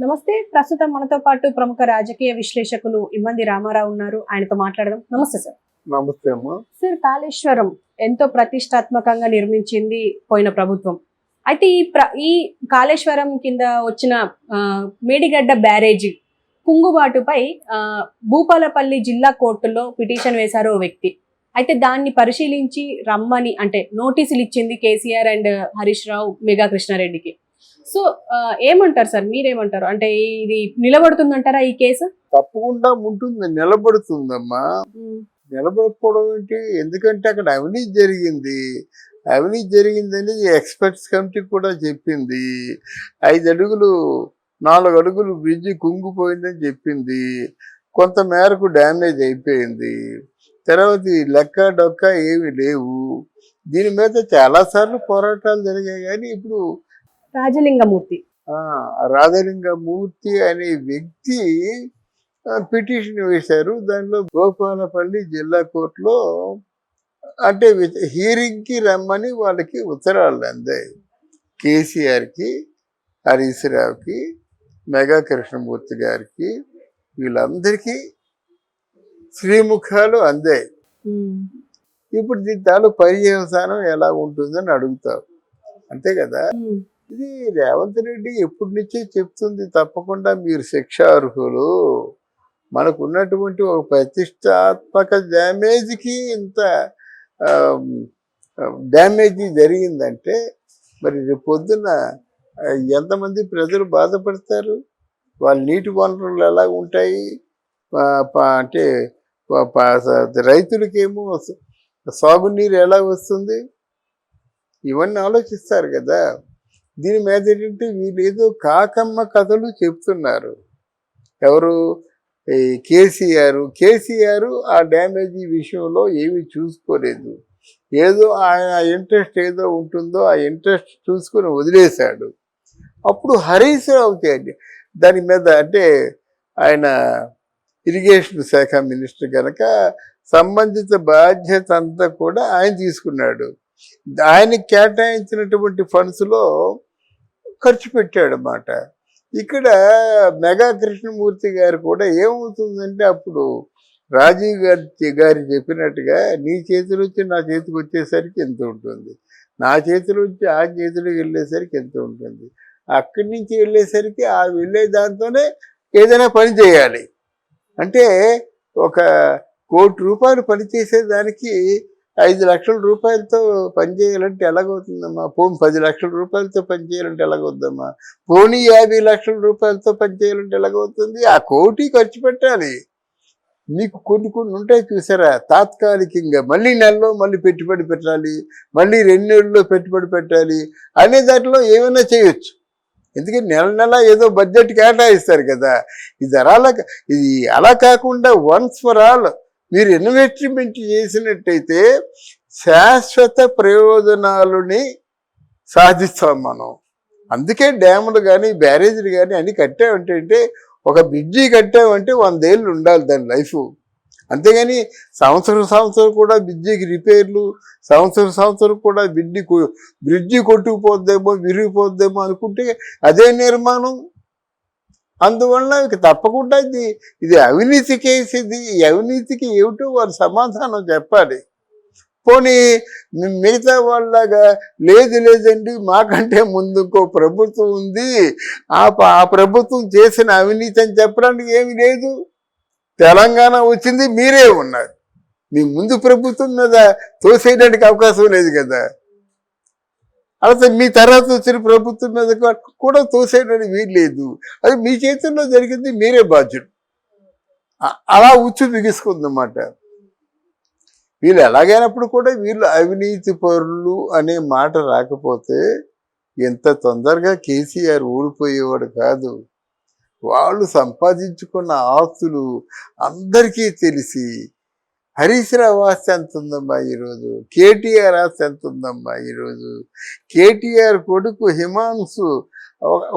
నమస్తే. ప్రస్తుతం మనతో పాటు ప్రముఖ రాజకీయ విశ్లేషకులు ఇమ్మంది రామారావు ఉన్నారు. ఆయనతో మాట్లాడదాం. నమస్తే సార్. నమస్తే అమ్మా. సార్, కాళేశ్వరం ఎంతో ప్రతిష్టాత్మకంగా నిర్మించింది పోయిన ప్రభుత్వం. అయితే ఈ కాళేశ్వరం కింద వచ్చిన మేడిగడ్డ బ్యారేజీ కుంగుబాటుపై భూపాలపల్లి జిల్లా కోర్టులో పిటిషన్ వేశారు ఓ వ్యక్తి. అయితే దాన్ని పరిశీలించి రమ్మని అంటే నోటీసులు ఇచ్చింది కేసీఆర్ అండ్ హరీష్ రావు మెగా కృష్ణారెడ్డికి. సో ఏమంటారు సార్, మీరేమంటారు? అంటే ఇది నిలబడుతుందంటారా ఈ కేసు? తప్పకుండా ఉంటుంది, నిలబడుతుందమ్మా. నిలబడకపోవడం ఏంటి? ఎందుకంటే అక్కడ అవినీతి జరిగిందని ఎక్స్పర్ట్స్ కమిటీ కూడా చెప్పింది. 5 అడుగులు 4 అడుగులు బ్రిడ్జి కుంగిపోయిందని చెప్పింది. కొంత మేరకు డ్యామేజ్ అయిపోయింది. తర్వాత లెక్క డొక్క ఏమి లేవు. దీని మీద చాలాసార్లు పోరాటాలు జరిగాయి. కానీ ఇప్పుడు రాజలింగమూర్తి అనే వ్యక్తి పిటిషన్ వేశారు. దానిలో భూపాలపల్లి జిల్లా కోర్టులో అంటే హీరింగ్కి రమ్మని వాళ్ళకి ఉత్తరాలు అందాయి. కేసీఆర్కి, హరీష్ రావుకి, మెగా కృష్ణమూర్తి గారికి, వీళ్ళందరికీ శ్రీముఖాలు అందాయి. ఇప్పుడు దీని తాలూ పర్యవసానం ఎలా ఉంటుందని అడుగుతావు, అంతే కదా. ఇది రేవంత్ రెడ్డి ఎప్పటి నుంచే చెప్తుంది, తప్పకుండా మీరు శిక్షార్హులు. మనకు ఉన్నటువంటి ఒక ప్రతిష్టాత్మక డ్యామేజ్కి ఇంత డ్యామేజ్ జరిగిందంటే మరి రేపు పొద్దున్న ఎంతమంది ప్రజలు బాధపడతారు? వాళ్ళ నీటి వనరులు ఎలా ఉంటాయి? అంటే రైతులకేమో సాగునీరు ఎలా వస్తుంది? ఇవన్నీ ఆలోచిస్తారు కదా. దీని మీద ఏంటంటే వీళ్ళు ఏదో కాకమ్మ కథలు చెప్తున్నారు. ఎవరు? కేసీఆర్ ఆ డ్యామేజీ విషయంలో ఏమీ చూసుకోలేదు. ఏదో ఆయన ఇంట్రెస్ట్ ఏదో ఉంటుందో ఆ ఇంట్రెస్ట్ చూసుకొని వదిలేశాడు. అప్పుడు హరీష్ రావు దాని మీద అంటే ఆయన ఇరిగేషన్ శాఖ మినిస్టర్ కనుక సంబంధిత బాధ్యత అంతా కూడా ఆయన తీసుకున్నాడు. ఆయనకి కేటాయించినటువంటి ఫండ్స్లో ఖర్చు పెట్టాడు అన్నమాట. ఇక్కడ మెగా కృష్ణమూర్తి గారు కూడా ఏమవుతుందంటే అప్పుడు రాజీవ్ గారు చెప్పినట్టుగా నీ చేతిలో వచ్చి నా చేతికి వచ్చేసరికి ఎంత ఉంటుంది, నా చేతిలో వచ్చి ఆ చేతిలోకి వెళ్ళేసరికి ఎంత ఉంటుంది, అక్కడి నుంచి వెళ్ళేసరికి ఆ వెళ్ళే దాంతోనే ఏదైనా పని చేయాలి. అంటే ఒక ₹1 కోటి పనిచేసేదానికి 5 లక్షల రూపాయలతో పనిచేయాలంటే ఎలాగవుతుందమ్మా? పోనీ 10 లక్షల రూపాయలతో పనిచేయాలంటే ఎలాగవుద్దమ్మా? పోనీ 50 లక్షల రూపాయలతో పనిచేయాలంటే ఎలాగవుతుంది? ఆ కోటి ఖర్చు పెట్టాలి. మీకు కొన్ని ఉంటాయి చూసారా, తాత్కాలికంగా మళ్ళీ నెలలో మళ్ళీ పెట్టుబడి పెట్టాలి, మళ్ళీ 2 నెలల్లో పెట్టుబడి పెట్టాలి అనే దాంట్లో ఏమైనా చేయొచ్చు. ఎందుకంటే నెల ఏదో బడ్జెట్ కేటాయిస్తారు కదా. ఇది అలా కాకుండా వన్స్ ఫర్ ఆల్ మీరు ఇన్వెస్ట్మెంట్ చేసినట్టయితే శాశ్వత ప్రయోజనాలని సాధిస్తాం మనం. అందుకే డ్యాములు కానీ బ్యారేజీలు కానీ అన్ని కట్టామంటే ఒక బ్రిడ్జి కట్టామంటే 100 ఏళ్ళు ఉండాలి దాని లైఫ్. అంతేగాని సంవత్సరం కూడా బ్రిడ్జికి రిపేర్లు, సంవత్సరం కూడా బ్రిడ్జి కొట్టుకుపోద్దేమో విరిగిపోద్దేమో అనుకుంటే అదే నిర్మాణం. అందువల్ల తప్పకుండా ఇది అవినీతి కేసు. ఈ అవినీతికి ఏమిటో వారు సమాధానం చెప్పాలి. పోనీ మిగతా వాళ్ళలాగా లేదండి మాకంటే ముందు ఇంకో ప్రభుత్వం ఉంది, ఆ ప్రభుత్వం చేసిన అవినీతి అని చెప్పడానికి ఏమి లేదు. తెలంగాణ వచ్చింది మీరే ఉన్నారు, మీ ముందు ప్రభుత్వం మీద తోసేయడానికి అవకాశం లేదు కదా. అలాగే మీ తర్వాత వచ్చిన ప్రభుత్వం మీద కూడా తోసేయడానికి వీలు లేదు. అది మీ చేతుల్లో జరిగింది, మీరే బాధ్యుడు. అలా ఉచ్చు బిగుసుకుందన్నమాట. వీళ్ళు ఎలాగైనప్పుడు కూడా వీళ్ళు అవినీతి పరులు అనే మాట రాకపోతే ఎంత తొందరగా కేసీఆర్ ఓడిపోయేవాడు కాదు. వాళ్ళు సంపాదించుకున్న ఆస్తులు అందరికీ తెలిసి హరీష్ రావు ఆస్తి ఎంత ఉందమ్మా ఈరోజు, కేటీఆర్ ఆస్తి ఎంత ఉందమ్మా ఈరోజు. కేటీఆర్ కొడుకు హిమాంశు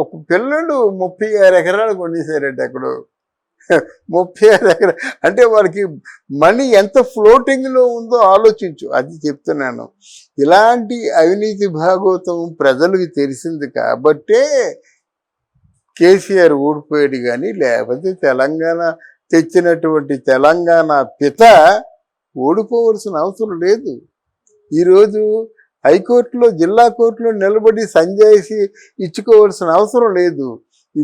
ఒక పిల్లడు 36 ఎకరాలు కొనేసారట అక్కడ. 36 ఎకరాలు అంటే వారికి మనీ ఎంత ఫ్లోటింగ్లో ఉందో ఆలోచించు. అది చెప్తున్నాను. ఇలాంటి అవినీతి భాగవతం ప్రజలకు తెలిసింది కాబట్టే కేసీఆర్ ఓడిపోయాడు కానీ లేకపోతే తెలంగాణ తెచ్చినటువంటి తెలంగాణ పిత ఓడిపోవలసిన అవసరం లేదు. ఈరోజు హైకోర్టులో జిల్లా కోర్టులో నిలబడి సంజాయిషి ఇచ్చుకోవాల్సిన అవసరం లేదు. ఈ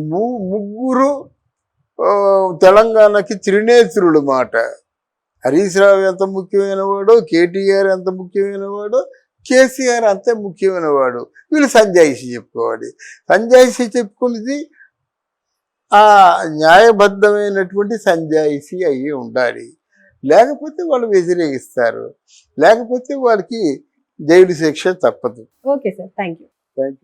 ముగ్గురు తెలంగాణకి త్రినేత్రుడు మాట. హరీష్ రావు ఎంత ముఖ్యమైన వాడో, కేటీఆర్ ఎంత ముఖ్యమైన వాడో, కేసీఆర్ అంతే ముఖ్యమైన వాడు. వీళ్ళు సంజాయిషి చెప్పుకోవాలి. సంజాయిషి చెప్పుకునేది ఆ న్యాయబద్ధమైనటువంటి సంజాయిషి అయ్యి ఉండాలి. లేకపోతే వాళ్ళు వ్యతిరేకిస్తారు, లేకపోతే వాళ్ళకి జైలు శిక్ష తప్పదు. Okay sir, thank you. Thank you.